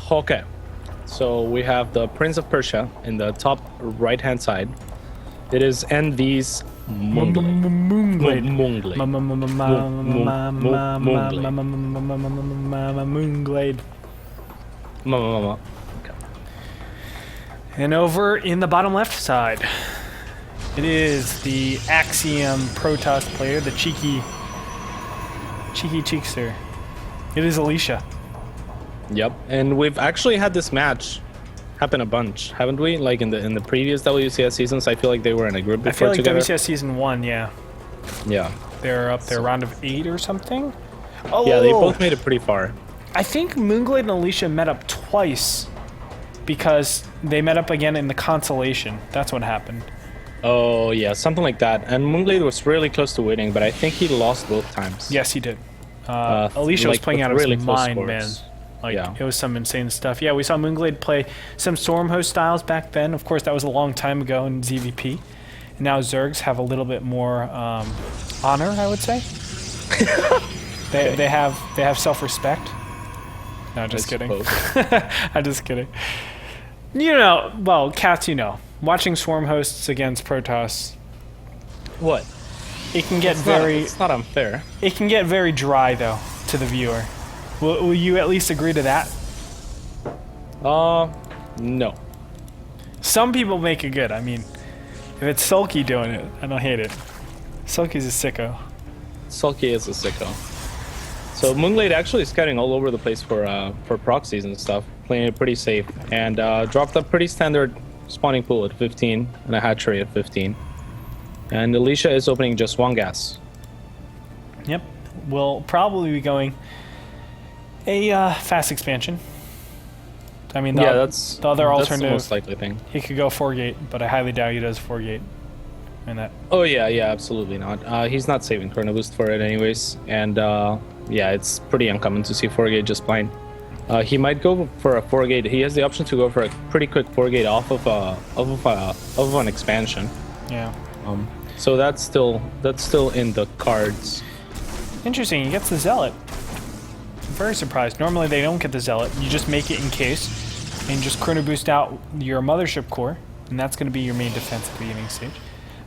Okay. So we have the Prince of Persia in the top right-hand side. It is NV's Moonglade. Moonglade. Moonglade. Okay. And over in the bottom left side, it is the Axiom Protoss player, the cheeky cheekster. It is Alicia. Yep, and we've actually had this match happen a bunch, haven't we? Like in the previous WCS seasons, I feel like they were in a group before I feel like together. WCS season 1, yeah. Yeah. They're up there, round of 8 or something. Oh, yeah, they both made it pretty far. I think Moonglade and Alicia met up twice because they met up again in the consolation. That's what happened. Oh yeah, something like that. And Moonglade was really close to winning, but I think he lost both times. Yes, he did. Alicia was playing out of his mind, man. Like, it was some insane stuff. Yeah, we saw Moonglade play some Stormhost styles back then. Of course, that was a long time ago in ZVP. And now Zergs have a little bit more honor, I would say. They have self-respect. No, just kidding. I'm just kidding. You know, well, cats, you know. Watching Swarm hosts against Protoss. What? It can get it's not unfair. It can get very dry, though, to the viewer. Will you at least agree to that? No. Some people make it good. I mean, if it's Sulky doing it, I don't hate it. Sulky's a sicko. Sulky is a sicko. So Moonglade actually is scouting all over the place for proxies and stuff, playing it pretty safe, and dropped a pretty standard spawning pool at 15 and a hatchery at 15. And Alicia is opening just one gas. Yep. We'll probably be going a fast expansion. I mean, that's the other alternative. The most likely thing. He could go 4-gate, but I highly doubt he does 4-gate. And that. Oh yeah, absolutely not. He's not saving Chrono Boost for it anyways, and yeah, it's pretty uncommon to see 4-gate just blind. He might go for a 4-gate. He has the option to go for a pretty quick 4-gate off of an expansion. Yeah. So that's still in the cards. Interesting. He gets the Zealot. I'm very surprised. Normally they don't get the Zealot. You just make it in case, and just Chrono Boost out your Mothership Core, and that's going to be your main defense at the beginning stage.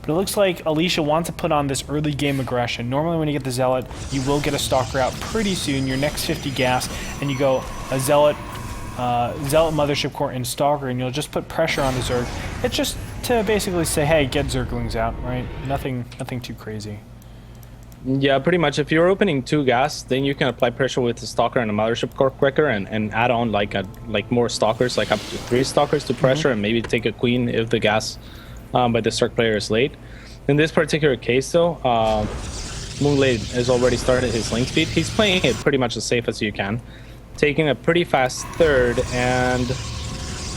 But it looks like Alicia wants to put on this early game aggression. Normally when you get the Zealot, you will get a Stalker out pretty soon, your next 50 gas, and you go a Zealot, Mothership Core, and Stalker, and you'll just put pressure on the Zerg. It's just to basically say, hey, get Zerglings out, right? Nothing too crazy. Yeah, pretty much. If you're opening 2 gas, then you can apply pressure with the Stalker and a Mothership Core quicker, and add on like more Stalkers, like up to 3 Stalkers to pressure, and maybe take a Queen if the gas by the Zerg player is late. In this particular case, though, Moonglade has already started his link speed. He's playing it pretty much as safe as you can, taking a pretty fast third, and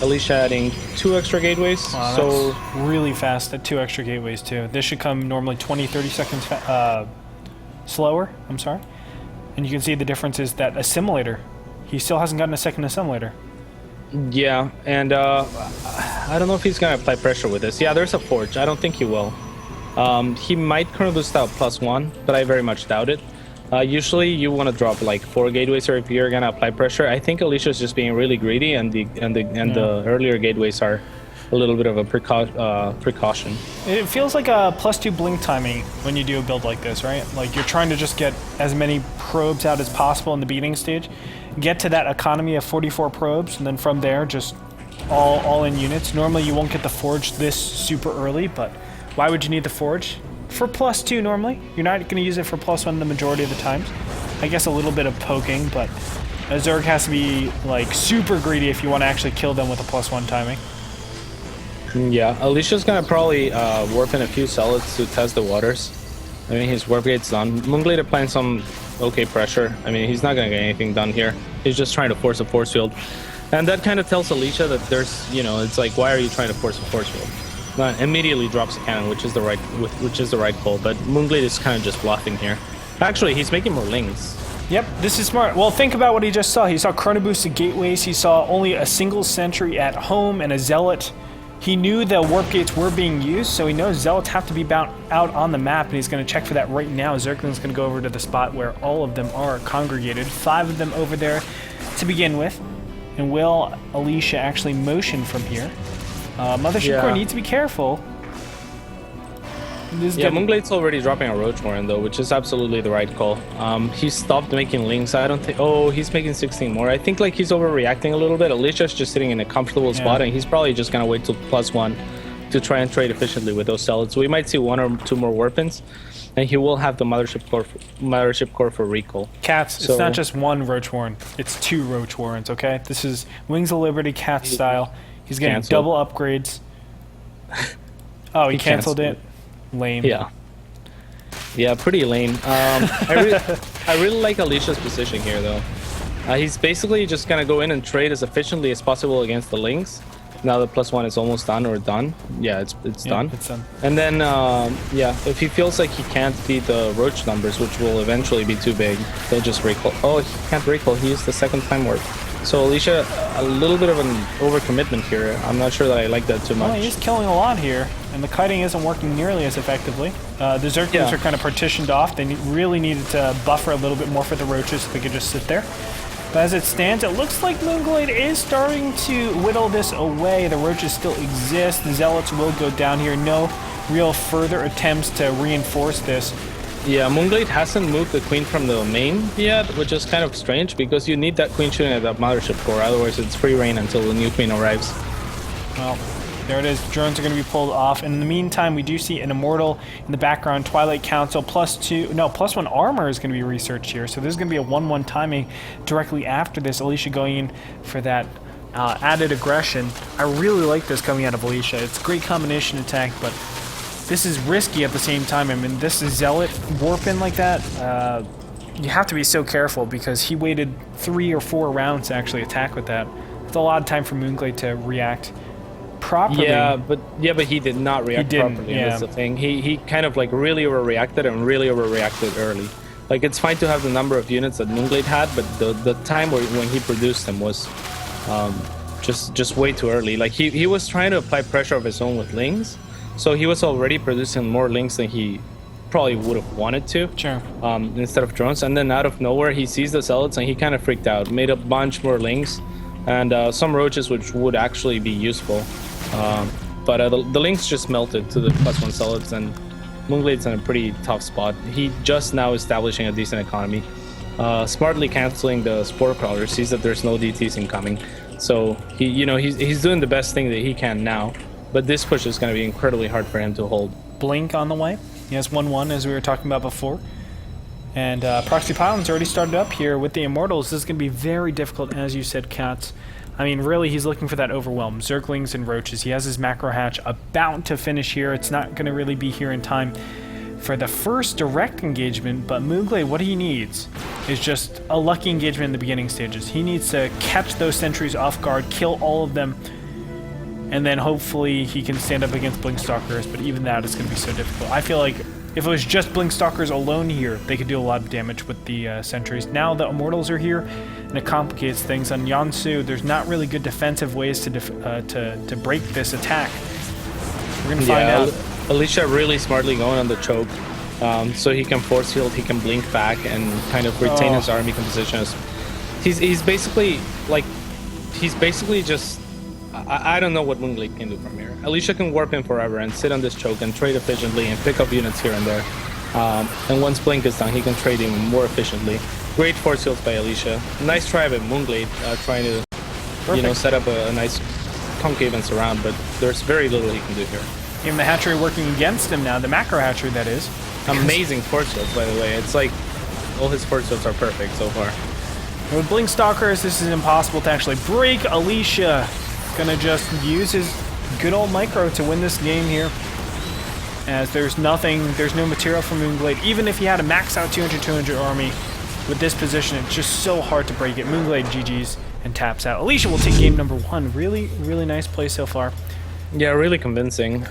Alicia adding 2 extra gateways. Wow, so that's really fast at 2 extra gateways too. This should come normally 20-30 seconds slower. I'm sorry. And you can see the difference is that assimilator. He still hasn't gotten a second assimilator. Yeah, and I don't know if he's gonna apply pressure with this. Yeah, there's a forge. I don't think he will. He might Chrono Boost out +1, but I very much doubt it. Usually you want to drop like 4 gateways, or if you're gonna apply pressure. I think Alicia's just being really greedy, and the earlier gateways are a little bit of a precaution. It feels like a +2 blink timing when you do a build like this, right? Like you're trying to just get as many probes out as possible in the beginning stage, get to that economy of 44 probes, and then from there just all in units. Normally you won't get the forge this super early, but why would you need the forge? For +2 normally. You're not going to use it for +1 the majority of the times. I guess a little bit of poking, but a Zerg has to be like super greedy if you want to actually kill them with a +1 timing. Yeah, Alicia's gonna probably warp in a few Zealots to test the waters. I mean, his warp gate's done. Moonglade applying some okay pressure. I mean, he's not gonna get anything done here. He's just trying to force a force field. And that kind of tells Alicia that there's, you know, it's like, why are you trying to force a force field? Immediately drops a cannon, which is the right call. But Moonglade is kind of just bluffing here. Actually, he's making more lings. Yep, this is smart. Well, think about what he just saw. He saw Chrono Boosted gateways. He saw only a single sentry at home and a Zealot. He knew the warp gates were being used, so he knows Zealots have to be out on the map, and he's going to check for that right now. Zergling's going to go over to the spot where all of them are congregated. 5 of them over there to begin with. And will Alicia actually motion from here? Mothership Core needs to be careful. Yeah, Moonglade's already dropping a Roach Warren though, which is absolutely the right call. He stopped making links. I don't think. Oh, he's making 16 more. I think like he's overreacting a little bit. Alicia's just sitting in a comfortable spot, and he's probably just gonna wait till +1 to try and trade efficiently with those zealots. We might see 1 or 2 more weapons, and he will have the Mothership Core for recall. Cats, it's not just 1 Roach Warren. It's 2 Roach Warrens. Okay, this is Wings of Liberty Cat style. He's getting double upgrades. Oh, he canceled it. Lame. Yeah, pretty lame. I really like Alicia's position here though. He's basically just gonna go in and trade as efficiently as possible against the links. Now the +1 is almost done or done. Yeah, it's done. It's done. And then yeah, if he feels like he can't beat the Roach numbers, which will eventually be too big, he'll just recall. Oh, he can't recall. He used the second time warp. So Alicia, a little bit of an overcommitment here. I'm not sure that I like that too much. Well, he's killing a lot here, and the kiting isn't working nearly as effectively. The Zerglings are kind of partitioned off. They really needed to buffer a little bit more for the Roaches so they could just sit there. But as it stands, it looks like Moonglade is starting to whittle this away. The Roaches still exist. The Zealots will go down here. No real further attempts to reinforce this. Yeah, Moonglade hasn't moved the Queen from the main yet, which is kind of strange because you need that Queen shooting at that Mothership Core, otherwise it's free reign until the new Queen arrives. Well, there it is. Drones are going to be pulled off. And in the meantime, we do see an Immortal in the background. Twilight Council +1 armor is going to be researched here. So there's going to be a 1-1 timing directly after this. Alicia going in for that added aggression. I really like this coming out of Alicia. It's a great combination attack, but this is risky at the same time. I mean, this is Zealot warping like that. You have to be so careful because he waited 3 or 4 rounds to actually attack with that. It's a lot of time for Moonglade to react properly. Yeah, but he did not react properly. That's the thing. He kind of like really overreacted and really overreacted early. Like it's fine to have the number of units that Moonglade had, but the time when he produced them was just way too early. Like he was trying to apply pressure of his own with Lings. So he was already producing more links than he probably would have wanted to. Sure. Instead of drones. And then out of nowhere, he sees the Zealots and he kind of freaked out. Made a bunch more links and some Roaches, which would actually be useful. But the links just melted to the +1 Zealots, and Moonglade's in a pretty tough spot. He just now establishing a decent economy. Smartly canceling the Spore Crawler, sees that there's no DTs incoming. So he's doing the best thing that he can now. But this push is going to be incredibly hard for him to hold. Blink on the way. He has 1-1 as we were talking about before. And Proxy Pylon's already started up here with the Immortals. This is going to be very difficult, as you said, Cats. I mean, really, he's looking for that overwhelm. Zerglings and Roaches. He has his macro hatch about to finish here. It's not going to really be here in time for the first direct engagement, but Moonglade, what he needs is just a lucky engagement in the beginning stages. He needs to catch those sentries off guard, kill all of them, and then hopefully he can stand up against Blinkstalkers, but even that is going to be so difficult. I feel like if it was just Blinkstalkers alone here, they could do a lot of damage with the sentries. Now the Immortals are here, and it complicates things. On Yansu, there's not really good defensive ways to break this attack. We're going to find out. Alicia really smartly going on the choke, so he can force field, he can blink back, and kind of retain his army composition. He's basically just... I don't know what Moonglade can do from here. Alicia can warp in forever and sit on this choke and trade efficiently and pick up units here and there. And once Blink is done, he can trade even more efficiently. Great force fields by Alicia. Nice try by Moonglade, trying to set up a nice concave and surround, but there's very little he can do here. Even the hatchery working against him now, the macro hatchery that is. Amazing force fields, by the way. It's like all his force fields are perfect so far. With Blinkstalkers, this is impossible to actually break. Alicia gonna just use his good old micro to win this game here, as there's no material for Moonglade. Even if he had a max out 200 army with this position, it's just so hard to break it. Moonglade GG's and taps out. Alicia will take game number 1. Really, really nice play so far. Yeah, really convincing.